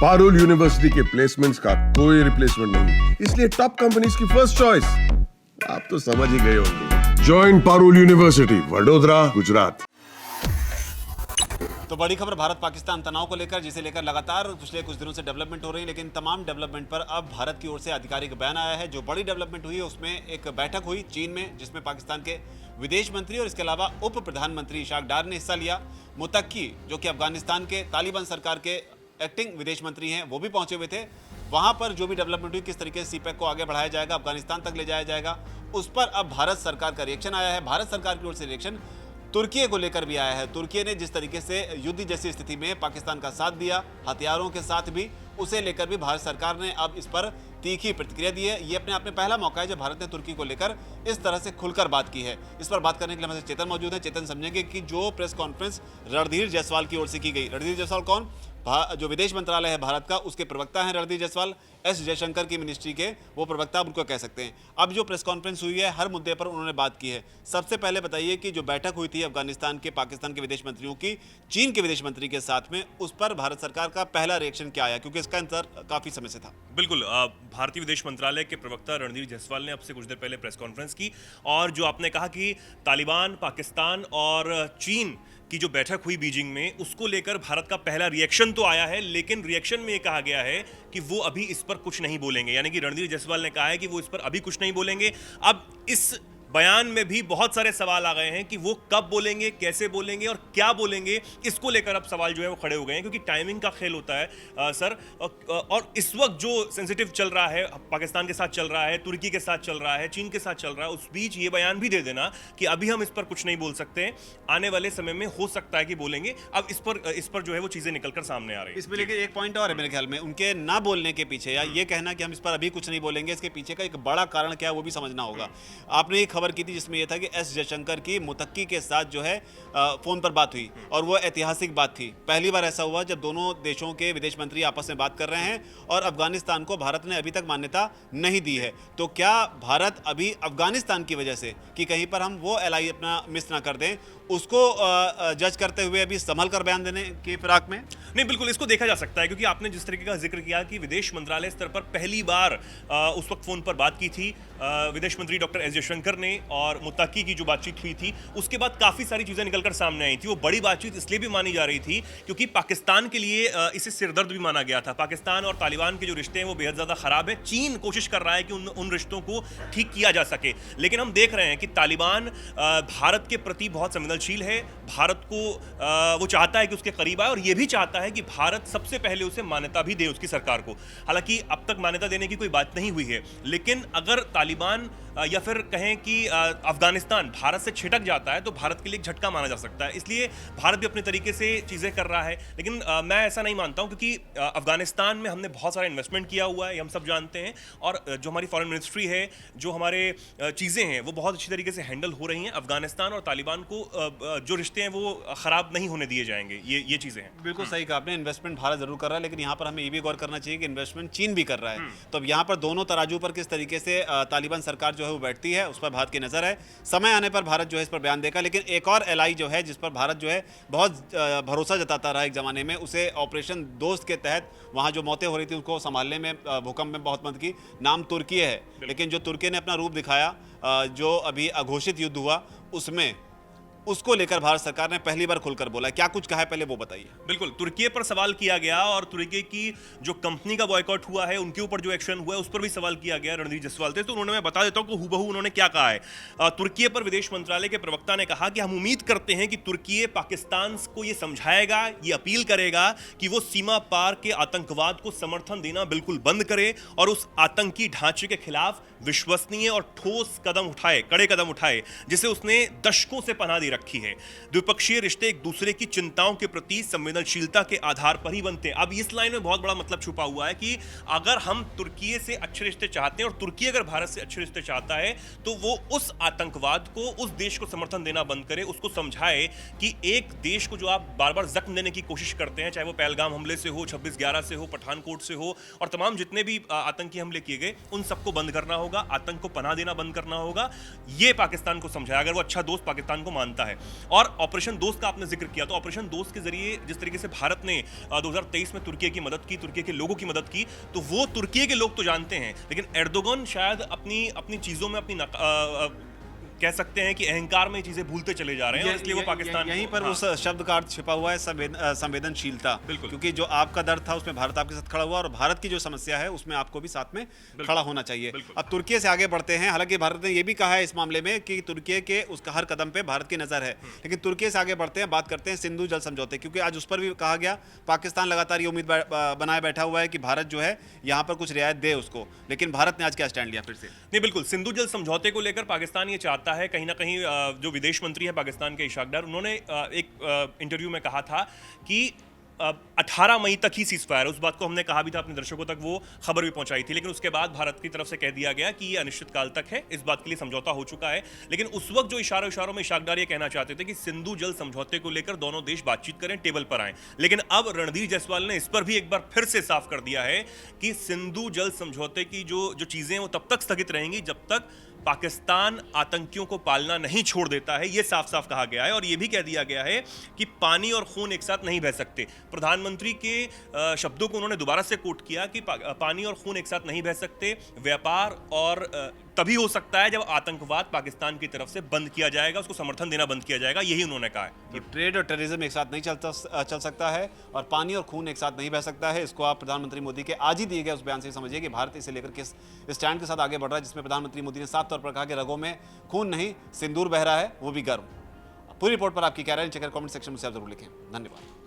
Parul university के placements का कोई रिप्लेसमेंट नहीं, इसलिए टॉप कंपनीज की फर्स्ट चॉइस। आप तो समझ ही गए होंगे। Join Parul university, Vadodara, Gujarat. तो बड़ी खबर भारत पाकिस्तान तनाव को लेकर, जिसे लेकर लगातार पिछले कुछ दिनों से डेवलपमेंट हो रही है, लेकिन तमाम डेवलपमेंट पर अब भारत की ओर से आधिकारिक बयान आया है। जो बड़ी डेवलपमेंट हुई है उसमें एक बैठक हुई चीन में, जिसमें पाकिस्तान के विदेश मंत्री और इसके अलावा उप प्रधानमंत्री इशाक डार ने हिस्सा लिया। मुत्तकी, जो कि अफगानिस्तान के तालिबान सरकार के एक्टिंग विदेश मंत्री हैं, वो भी पहुंचे हुए थे। वहां पर जो भी डेवलपमेंट हुई, किस तरीके से सीपैक को आगे बढ़ाया जाएगा, अफगानिस्तान तक ले जाया जाएगा, उस पर अब भारत सरकार का रिएक्शन आया है। भारत सरकार की ओर से रिएक्शन तुर्की को लेकर भी आया है। तुर्की ने जिस तरीके से युद्ध जैसी स्थिति में पाकिस्तान का साथ दिया, हथियारों के साथ भी, उसे लेकर भी भारत सरकार ने अब इस पर तीखी प्रतिक्रिया दी है। ये अपने आप में पहला मौका है जब भारत ने तुर्की को लेकर इस तरह से खुलकर बात की है। इस पर बात करने के लिए हमारे चेतन मौजूद है। चेतन, समझेंगे कि जो प्रेस कॉन्फ्रेंस रणधीर जायसवाल की ओर से की गई, रणधीर जायसवाल कौन, जो विदेश मंत्रालय है भारत का, उसके प्रवक्ता हैं रणधीर जायसवाल, एस जयशंकर की मिनिस्ट्री के वो प्रवक्ता, आप उनको कह सकते हैं। अब जो प्रेस कॉन्फ्रेंस हुई है, हर मुद्दे पर उन्होंने बात की है। सबसे पहले बताइए कि जो बैठक हुई थी अफगानिस्तान के, पाकिस्तान के विदेश मंत्रियों की चीन के विदेश मंत्री के साथ में, उस पर भारत सरकार का पहला रिएक्शन क्या आया, क्योंकि इसका इंतजार काफी समय से था। बिल्कुल, भारतीय विदेश मंत्रालय के प्रवक्ता रणधीर जायसवाल ने अब से कुछ देर पहले प्रेस कॉन्फ्रेंस की, और जो आपने कहा कि तालिबान, पाकिस्तान और चीन की जो बैठक हुई बीजिंग में, उसको लेकर भारत का पहला रिएक्शन तो आया है, लेकिन रिएक्शन में ये कहा गया है कि वो अभी इस पर कुछ नहीं बोलेंगे। यानी कि रणधीर जायसवाल ने कहा है कि वो इस पर अभी कुछ नहीं बोलेंगे। अब इस बयान में भी बहुत सारे सवाल आ गए हैं कि वो कब बोलेंगे, कैसे बोलेंगे और क्या बोलेंगे। इसको लेकर अब सवाल जो है वो खड़े हो गए हैं, क्योंकि टाइमिंग का खेल होता है सर। और इस वक्त जो सेंसिटिव चल रहा है, पाकिस्तान के साथ चल रहा है, तुर्की के साथ चल रहा है, चीन के साथ चल रहा है, उस बीच ये बयान भी दे देना कि अभी हम इस पर कुछ नहीं बोल सकते, आने वाले समय में हो सकता है कि बोलेंगे। अब इस पर जो है वो चीजें निकलकर सामने आ रही है। इसमें लेकिन एक पॉइंट और है मेरे ख्याल में, उनके ना बोलने के पीछे, या ये कहना कि हम इस पर अभी कुछ नहीं बोलेंगे, इसके पीछे का एक बड़ा कारण क्या है वो भी समझना होगा। आपने एक खबर की थी जिसमें यह था कि एस जयशंकर की मुत्तकी के साथ जो है फोन पर बात हुई, और वो ऐतिहासिक बात थी। पहली बार ऐसा हुआ जब दोनों देशों के विदेश मंत्री आपस में बात कर रहे हैं, और अफगानिस्तान को भारत ने अभी तक मान्यता नहीं दी है। तो क्या भारत अभी अफगानिस्तान की वजह से, कि कहीं पर हम वो एलाई अपना मिस ना कर दें, उसको जज करते हुए अभी संभल कर बयान देने की फिराक में? नहीं, बिल्कुल इसको देखा जा सकता है, क्योंकि आपने जिस तरीके का जिक्र किया कि विदेश मंत्रालय स्तर पर पहली बार उस वक्त फोन पर बात की थी विदेश मंत्री डॉक्टर एस जयशंकर ने, और मुत्तकी की जो बातचीत हुई थी, उसके बाद काफी सारी चीजें निकलकर सामने आई थी। वो बड़ी बातचीत इसलिए भी मानी जा रही थी क्योंकि पाकिस्तान के लिए इसे सिरदर्द भी माना गया था। पाकिस्तान और तालिबान के जो रिश्ते हैं वो बेहद ज्यादा खराब है। चीन कोशिश कर रहा है कि उन रिश्तों को ठीक किया जा सके, लेकिन हम देख रहे हैं कि तालिबान भारत के प्रति बहुत संवेदनशील है। भारत को वो चाहता है कि उसके करीब आए, और ये भी चाहता है कि भारत सबसे पहले उसे मान्यता भी दे, उसकी सरकार को। हालांकि अब तक मान्यता देने की कोई बात नहीं हुई है, लेकिन अगर तालिबान या फिर कहें कि अफगानिस्तान भारत से छिटक जाता है तो भारत के लिए एक झटका माना जा सकता है। इसलिए भारत भी अपने तरीके से चीज़ें कर रहा है, लेकिन मैं ऐसा नहीं मानता हूं, क्योंकि अफगानिस्तान में हमने बहुत सारा इन्वेस्टमेंट किया हुआ है, ये हम सब जानते हैं, और जो हमारी फॉरेन मिनिस्ट्री है, जो हमारे चीज़ें हैं, वो बहुत अच्छी तरीके से हैंडल हो रही हैं। अफगानिस्तान और तालिबान को जो रिश्ते हैं वो ख़राब नहीं होने दिए जाएंगे। ये चीज़ें हैं। बिल्कुल सही कहा आपने, इन्वेस्टमेंट भारत जरूर कर रहा है, लेकिन यहाँ पर हमें ये भी गौर करना चाहिए कि इन्वेस्टमेंट चीन भी कर रहा है। तो अब यहाँ पर दोनों तराजू पर किस तरीके से तालिबान सरकार जो है वो बैठती है, उस पर भारत की नज़र है। समय आने पर भारत जो है इस पर बयान देगा। लेकिन एक और एलाई जो है, जिस पर भारत जो है बहुत भरोसा जताता रहा एक ज़माने में, उसे ऑपरेशन दोस्त के तहत वहाँ जो मौतें हो रही थी उसको संभालने में, भूकंप में बहुत मदद की, नाम तुर्की है। लेकिन जो तुर्की ने अपना रूप दिखाया, जो अभी अघोषित युद्ध हुआ उसमें, उसको लेकर भारत सरकार ने पहली बार खुलकर बोला। क्या कुछ कहा है पहले वो बताइए। बिल्कुल, तुर्की पर सवाल किया गया, और तुर्की की जो कंपनी का बॉयकॉट हुआ है, उनके ऊपर जो एक्शन हुआ है उस पर भी सवाल किया गया रणधीर जायसवाल से। तो उन्होंने, मैं बता देता हूं कि हूबहू उन्होंने क्या कहा है। तुर्की पर विदेश मंत्रालय के प्रवक्ता ने कहा कि हम उम्मीद करते हैं कि तुर्की पाकिस्तान को ये समझाएगा, ये अपील करेगा कि वो सीमा पार के आतंकवाद को समर्थन देना बिल्कुल बंद करे, और उस आतंकी ढांचे के खिलाफ विश्वसनीय और ठोस कदम उठाए, कड़े कदम उठाए, जिसे उसने दशकों से पनाह दी रखी है। द्विपक्षीय रिश्ते एक दूसरे की चिंताओं के प्रति संवेदनशीलता के आधार पर ही बनते हैं। अब इस लाइन में बहुत बड़ा मतलब छुपा हुआ है कि अगर हम तुर्की से अच्छे रिश्ते चाहते हैं, और तुर्की अगर भारत से अच्छे रिश्ते चाहता है, तो वो उस आतंकवाद को, उस देश को समर्थन देना बंद करे, उसको समझाए कि एक देश को जो आप बार बार जख्म देने की कोशिश करते हैं, चाहे वो पहलगाम हमले से हो, 26/11 से हो, पठानकोट से हो, और तमाम जितने भी आतंकी हमले किए गए, उन सबको बंद करना होगा, आतंक को पनाह देना बंद करना होगा। ये पाकिस्तान को समझाया, अगर वो अच्छा दोस्त पाकिस्तान को मानता सकता है। और ऑपरेशन दोस्त का आपने जिक्र किया, तो ऑपरेशन दोस्त के जरिए जिस तरीके से भारत ने 2023 में तुर्की की मदद की, तुर्की के लोगों की मदद की, तो वो तुर्की के लोग तो जानते हैं, लेकिन एर्दोगन शायद अपनी चीजों में कह सकते हैं कि अहंकार में चीजें भूलते चले जा रहे हैं, और इसलिए वो पाकिस्तान यहीं पर उस शब्द का अर्थ छिपा हुआ है, संवेदनशीलता। बिल्कुल। क्योंकि जो आपका दर्द था उसमें भारत आपके साथ खड़ा हुआ, और भारत की जो समस्या है उसमें आपको भी साथ में खड़ा होना चाहिए। अब तुर्की से आगे बढ़ते हैं। हालांकि भारत ने यह भी कहा है इस मामले में कि तुर्की के उसका हर कदम पे भारत की नजर है, लेकिन तुर्की से आगे बढ़ते हैं, बात करते हैं सिंधु जल समझौते, क्योंकि आज उस पर भी कहा गया, पाकिस्तान लगातार ये उम्मीद बनाए बैठा हुआ है कि भारत जो है यहाँ पर कुछ रियायत दे उसको, लेकिन भारत ने आज क्या स्टैंड लिया फिर से? नहीं, बिल्कुल, सिंधु जल समझौते को लेकर पाकिस्तान ये चाहता है, कहीं ना कहीं जो विदेश मंत्री है पाकिस्तान के इशाक डार, उन्होंने एक इंटरव्यू में कहा था कि 18 मई तक ही सीज फायर, उस बात को हमने कहा भी था अपने दर्शकों तक, वो खबर भी पहुंचाई थी, लेकिन उसके बाद भारत की तरफ से कह दिया गया कि ये अनिश्चितकाल तक है, इस बात के लिए समझौता हो चुका है। लेकिन उस वक्त जो इशारों में इशाक डार ये कहना चाहते थे कि सिंधु जल समझौते को लेकर दोनों देश बातचीत करें, टेबल पर आए, लेकिन अब रणधीर जायसवाल ने इस पर भी एक बार फिर से साफ कर दिया है कि सिंधु जल समझौते की जो चीजें वो तब तक स्थगित रहेंगी जब तक पाकिस्तान आतंकियों को पालना नहीं छोड़ देता है। यह साफ साफ कहा गया है, और यह भी कह दिया गया है कि पानी और खून एक साथ नहीं बह सकते। प्रधानमंत्री के शब्दों को उन्होंने दोबारा से कोट किया कि पानी और खून एक साथ नहीं बह सकते, व्यापार और तभी हो सकता है जब आतंकवाद पाकिस्तान की तरफ से बंद किया जाएगा, उसको समर्थन देना बंद किया जाएगा, यही उन्होंने कहा है। तो ट्रेड और टेररिज्म एक साथ नहीं चल सकता है, और पानी और खून एक साथ नहीं बह सकता है। इसको आप प्रधानमंत्री मोदी के आज ही दिए गए उस बयान से समझिए कि भारत इसे लेकर किस स्टैंड के साथ आगे बढ़ रहा है, जिसमें प्रधानमंत्री मोदी ने साफ तौर पर कहा कि रगों में खून नहीं सिंदूर बह रहा है, वो भी गर्व। पूरी रिपोर्ट पर आपकी क्या राय है, चेक कमेंट सेक्शन में से आप जरूर लिखें। धन्यवाद।